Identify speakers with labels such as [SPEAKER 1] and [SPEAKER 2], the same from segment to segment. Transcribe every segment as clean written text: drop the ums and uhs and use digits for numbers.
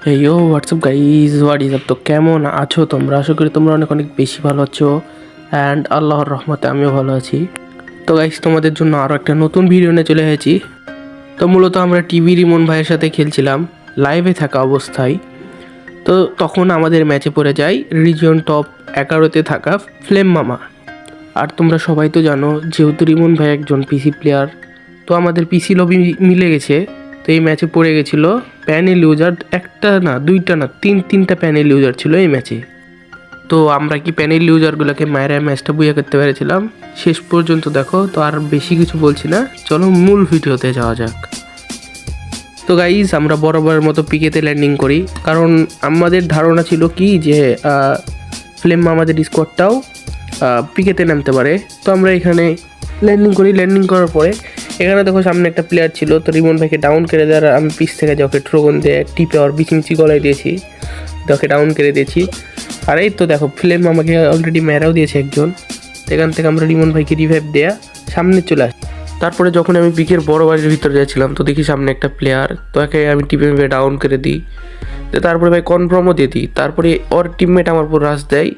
[SPEAKER 1] Yo WhatsApp guys, what is up? তো কেমন আছো তোমরা? আশা করি তোমরা অনেক অনেক বেশি ভালো আছো অ্যান্ড আল্লাহর রহমতে আমিও ভালো আছি। তো গাইজ, তোমাদের জন্য আরও একটা নতুন ভিডিও নিয়ে চলে এসেছি। তো মূলত আমরা টিভি রিমন ভাইয়ের সাথে খেলছিলাম লাইভে থাকা অবস্থায়। তো তখন আমাদের ম্যাচে পড়ে যায় রিজিয়ন টপ 11-তে থাকা ফ্লেম মামা। আর তোমরা সবাই তো জানো, যেহেতু রিমন ভাই একজন পিসি প্লেয়ার, তো আমাদের পিসি লবি মিলে গেছে। তো এই ম্যাচে পড়ে গেছিলো প্যানেল ইউজার, একটা না দুইটা না তিনটা প্যানেল ইউজার ছিল এই ম্যাচে। তো আমরা কি প্যানেল ইউজারগুলোকে মায়েরা ম্যাচটা বুঝে করতে পেরেছিলাম শেষ পর্যন্ত। দেখো, তো আর বেশি কিছু বলছি না, চলো মূল ভিডিওতে যাওয়া যাক। তো গাইজ, আমরা বরাবরের মতো পিকেতে ল্যান্ডিং করি, কারণ আমাদের ধারণা ছিল কি যে ফ্লেম আমাদের স্কোয়াডটাও পিকেতে নামতে পারে। তো আমরা এখানে ল্যান্ডিং করি। ল্যান্ডিং করার পরে এখানে দেখো সামনে একটা প্লেয়ার ছিল, তো রিমন ভাইকে ডাউন করে দেওয়ার আমি পিস থেকে যে ওকে ট্রোগন দিয়ে টিপে আর বিচিমিচি গলায় দিয়েছি, তো ওকে ডাউন করে দিয়েছি। আর এই তো দেখো, ফ্লেম আমাকে অলরেডি মেরাও দিয়েছে একজন। এখান থেকে আমরা রিমন ভাইকে রিভাইভ দেয়া সামনে চলে আসি। তারপরে যখন আমি পিকের বড় বাড়ির ভিতরে যাচ্ছিলাম, তো দেখি সামনে একটা প্লেয়ার, তো একে আমি টিপে ডাউন করে দিই। তো তারপরে ভাই কনফার্মও দিয়ে দিই। তারপরে ওর টিমমেট আমার উপর রাশ দেয়,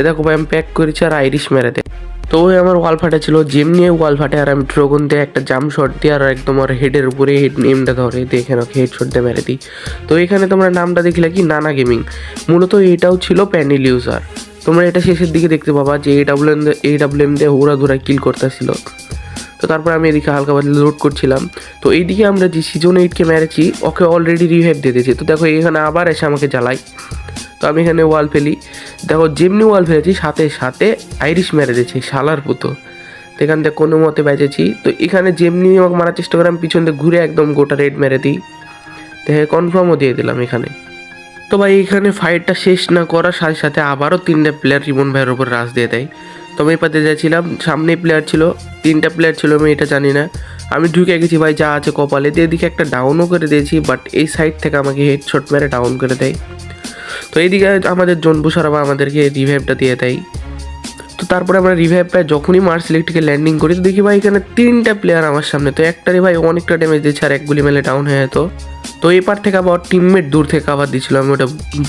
[SPEAKER 1] দেখো ভাই আমি প্যাক করেছি আর আইরিশ মেরে দেয়। তো ওই আমার ওয়াল ফাটা ছিল, জেম নিয়ে ওয়াল ফাটে, আর আমি ড্রাগন দিয়ে একটা জাম্প শট দিই আর একদম ওর হেডের উপরে হেড নেমটা ধরে দিয়ে এখানে ওকে হেড শট দিয়ে মেরে দিই। তো এখানে তোমরা নামটা দেখলে কি, নানা গেমিং। মূলত এটাও ছিল প্যানেল ইউজার। তোমরা এটা শেষের দিকে দেখতে পাবা যে এডাব্লিউএম দিয়ে ওরা ধরা কিল করতেছিল। তো তারপর আমি এদিকে হালকা পাতলা লোড করছিলাম। তো এইদিকে আমরা যে সিজন 8কে মেরেছি, ওকে অলরেডি রিভাইভ দিয়ে দিয়েছি। তো দেখো এখানে আবার এসে আমাকে জ্বালাই। তো আমি এখানে ওয়াল ফেলি, দেখো যেমনি ওয়াল ফেলেছি সাথে সাথে আইরিশ মেরে দিয়েছি শালার পুতো। তো এখান থেকে কোনো মতে বেঁচেছি। তো এখানে যেমনি আমাকে মারার চেষ্টা করে আমি পিছন দিয়ে ঘুরে একদম গোটা রেড মেরে দিই। দেখে কনফার্মও দিয়ে দিলাম এখানে। তো ভাই এখানে ফাইটটা শেষ না করার সাথে সাথে আবারও 3টা প্লেয়ার রিমন ভাইয়ের উপর রাশ দিয়ে দেয়। তো আমি এপাতে যাচ্ছিলাম, সামনেই প্লেয়ার ছিল, 3টা প্লেয়ার ছিল, আমি এটা জানি না। আমি ঢুকে গেছি ভাই যা আছে কপালে দিয়ে, এদিকে একটা ডাউনও করে দিয়েছি, বাট এই সাইড থেকে আমাকে হেডশট মেরে ডাউন করে দেয়। তো এইদিকে আমাদের জোনপুষার আবার আমাদেরকে রিভাইভটা দিয়ে দেয়। তো তারপরে আমরা রিভাইভ পাই, যখনই মার্স ইলেকট্রিকে ল্যান্ডিং করি, তো দেখি ভাই এখানে 3টা প্লেয়ার আমার সামনে। তো একটারে ভাই অনেকটা ড্যামেজ দিচ্ছে আর এক গুলি মেলে ডাউন হয়ে যেত। তো এপার থেকে আবার টিমমেট দূর থেকে আবার দিচ্ছিল, আমি ওটা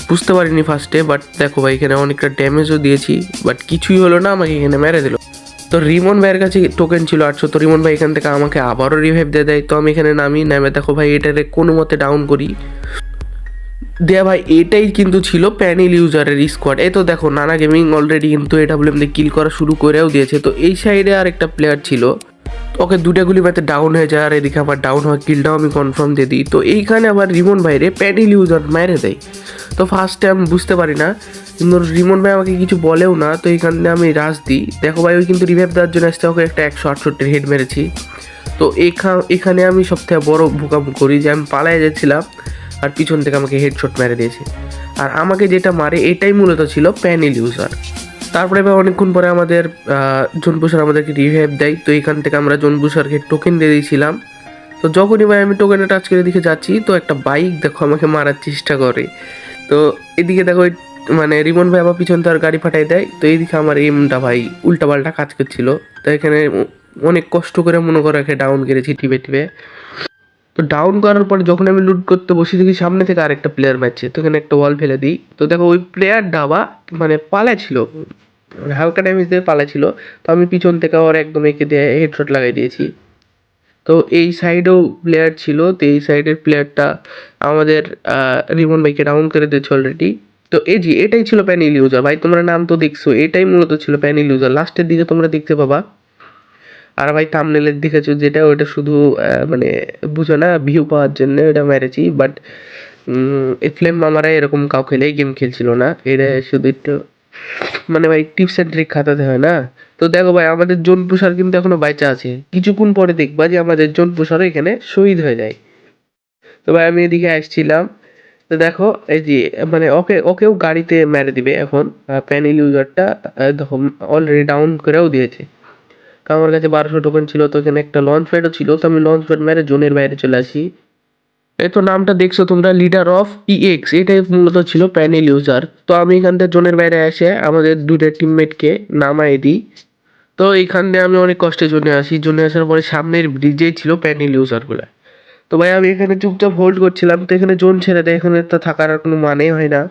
[SPEAKER 1] বুঝতে পারিনি ফার্স্টে। বাট দেখো ভাই এখানে অনেকটা ড্যামেজও দিয়েছি, বাট কিছুই হলো না, আমাকে এখানে মেরে দিল। তো রিমন ভাইয়ের কাছে টোকেন ছিল 800। তো রিমন ভাই এখান থেকে আমাকে আবারও রিভাইভ দিয়ে দেয়। তো আমি এখানে নামে দেখো ভাই এটারে কোনো মতে ডাউন করি দেয়া ভাই। এটাই কিন্তু ছিল প্যানেল ইউজারের স্কোয়াড। এই তো দেখো নানা গেমিং অলরেডি কিন্তু এডাব্লিউএম দিয়ে কিল করা শুরু করেও দিয়েছে। তো এই সাইডে আর একটা প্লেয়ার ছিল, ওকে দুটা গুলি মারতে ডাউন হয়ে যায়, আর এদিকে আবার ডাউন হওয়া কিলটাও আমি কনফার্ম দিয়ে দিই। তো এইখানে আবার রিমন ভাইরে প্যানেল ইউজার মেরে দেয়। তো ফার্স্টে আমি বুঝতে পারি না, কিন্তু রিমন ভাই আমাকে কিছু বলেও না। তো এইখানে আমি রাশ দিই, দেখো ভাই ওই কিন্তু রিভাইভ দেওয়ার জন্য আসতে ওকে একটা 168 হেড মেরেছি। তো এখানে আমি সবথেকে বড় ভুকাম করি যে আমি পালায় যাচ্ছিলাম আর পিছন থেকে আমাকে হেডশট মেরে দিয়েছে। আর আমাকে যেটা মারে এটাই মূলত ছিল প্যানেল ইউজার। তারপরে এবার অনেকক্ষণ পরে আমাদের জোনপুষার আমাদেরকে রিভাইভ দেয়। তো এখান থেকে আমরা জোনপুষারকে টোকেন দিয়ে দিয়েছিলাম। তো যখনই ভাই আমি টোকেনে টাচ করে দিকে যাচ্ছি, তো একটা বাইক দেখো আমাকে মারার চেষ্টা করে। তো এদিকে দেখো মানে রিমন ভাই আবার পিছন তার গাড়ি ফাটাই দেয়। তো এইদিকে আমার এমটা ভাই উল্টাপাল্টা কাজ করছিল। তো এখানে অনেক কষ্ট করে মনে করে ডাউন করেছি টিপে টিপে। তো ডাউন করার পরে যখন আমি লুট করতে বসি, দেখি সামনে থেকে আরেকটা প্লেয়ার মারছে। তো এখানে একটা ওয়াল ফেলে দিই। তো দেখো ওই প্লেয়ার ডাবা মানে পালা ছিল, মানে হালকা ড্যামেজ দিয়ে পালা ছিল। তো আমি পিছন থেকে ওর একদম এঁকে দিয়ে হেডশট লাগাই দিয়েছি। তো এই সাইডেও প্লেয়ার ছিল, তো এই সাইডের প্লেয়ারটা আমাদের রিমন ভাইকে ডাউন করে দিয়েছে অলরেডি। তো এই যে এটাই ছিল প্যানেল ইউজার ভাই, তোমরা নাম তো দেখছো, এটাই মূলত ছিল প্যানেল ইউজার। লাস্টের দিকে তোমরা দেখতে পাবা। আর ভাই থাম্বনেলের দেখেছো যেটা, ওটা শুধু মানে বুঝো না ভিউ পাওয়ার জন্য ওটা মেরেছি। বাট এই ফ্লেম মামারা এরকম কাউ খেলেই গেম খেলছিল না, এটা শুধু একটু মানে ভাই টিপস অ্যান্ড ট্রিক খাতাতে হয় না। তো দেখো ভাই আমাদের জোন পুষার কিন্তু এখনো বাইচা আছে, কিছুক্ষণ পরে দেখবা যে আমাদের জোন পুষারও এখানে শহীদ হয়ে যায়। তো ভাই আমি এদিকে আসছিলাম, তো দেখো এই যে মানে ওকেও গাড়িতে মেরে দিবে এখন প্যানেল ইউজারটা। দেখো অলরেডি ডাউন করেও দিয়েছে। আমার কাছে 1200 টোকেন ছিল। তো এখানে একটা লঞ্চ প্যাডও ছিল, তো আমি লঞ্চ প্যাড মেরে জোনের বাইরে চলে আসি। এই তো নামটা দেখছো তোমরা, লিডার অফ ইএক্স, এটাই মূলত ছিল প্যানেল ইউজার। তো আমি এখান থেকে জোনের বাইরে এসে আমাদের দুইটা টিমমেটকে নামাই দিই। তো এইখান দিয়ে আমি অনেক কষ্টে জোনে আসি। জোনে আসার পরে সামনের ব্রিজেই ছিল প্যানেল ইউজারগুলো। তো ভাই আমি এখানে চুপচাপ হোল্ড করছিলাম, তো এখানে জোন ছেড়ে দেয়, এখানে তো থাকার আর কোনো মানেই হয় না।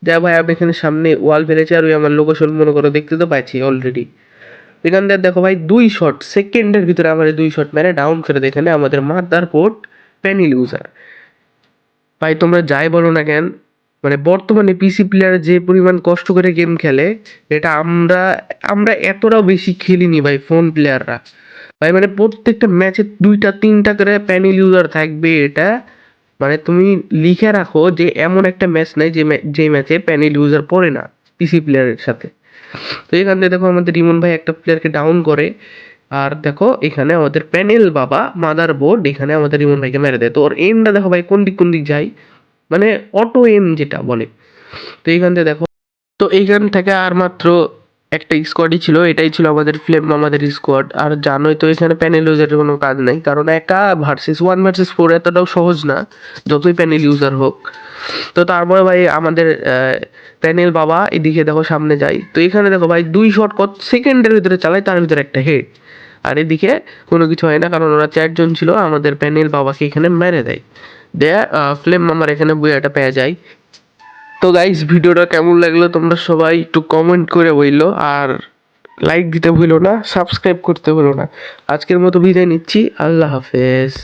[SPEAKER 1] যা ভাই আমি এখানে সামনে ওয়াল ফেলেছি আর ওই আমার লোকেশন মনে করো দেখতে তো পাচ্ছি অলরেডি। এখান থেকে দেখো ভাই 2 শট সেকেন্ডের ভিতরে আমার 2 শট মেরে ডাউন করে দেয় এখানে আমাদের মাদার বোর্ড প্যানিল ইউজার। ভাই তোমরা যাই বলো না কেন, মানে বর্তমানে পিসি প্লেয়ার যে পরিমাণ কষ্ট করে গেম খেলে, এটা আমরা আমরা এতটাও বেশি খেলিনি ভাই ফোন প্লেয়াররা। ভাই মানে প্রত্যেকটা ম্যাচে 2টা 3টা করে প্যানেল ইউজার থাকবে, এটা মানে তুমি লিখে রাখো যে এমন একটা ম্যাচ নাই যে ম্যাচে প্যানেল ইউজার পড়ে না পিসি প্লেয়ারের সাথে। তো এখান থেকে দেখো আমাদের রিমন ভাই একটা প্লেয়ারকে ডাউন করে, আর দেখো এখানে আমাদের প্যানেল বাবা মাদার বোর্ড এখানে আমাদের রিমন ভাইকে মেরে দেয়। তো ওর এমটা দেখো ভাই কোন দিক যায়, মানে অটো এম যেটা বলে। তো এইখান থেকে দেখো, তো এইখান থেকে আর মাত্র একটা স্কোয়াডই ছিল, এটাই ছিল আমাদের ফ্লেম আমাদের স্কোয়াড। আর জানোই তো এখানে প্যানেল ইউজারের কোনো কাজ নাই, কারণ একা ভার্সেস 1 ভার্সেস 4 এতটাও সহজ না যতই প্যানেল ইউজার হোক। তো তারপরে ভাই আমাদের প্যানেল বাবা এদিকে দেখো সামনে যায়, তো এখানে দেখো ভাই 2 শট কত সেকেন্ডের ভিতরে চালায়, তার ভিতরে একটা হেড। আর এদিকে কোনো কিছু হয় না, কারণ ওরা 4 জন ছিল, আমাদের প্যানেল বাবাকে এখানে মেরে দেয়। দেয়া ফ্লেম আমার এখানে বইয়াটা পেয়ে যায়। তো গাইস ভিডিওটা কেমন লাগলো তোমরা সবাই একটু কমেন্ট করে বললো, আর লাইক দিতে ভুলো না, সাবস্ক্রাইব করতে ভুলো না। আজকের মতো বিদায় নিচ্ছি, আল্লাহ হাফেজ।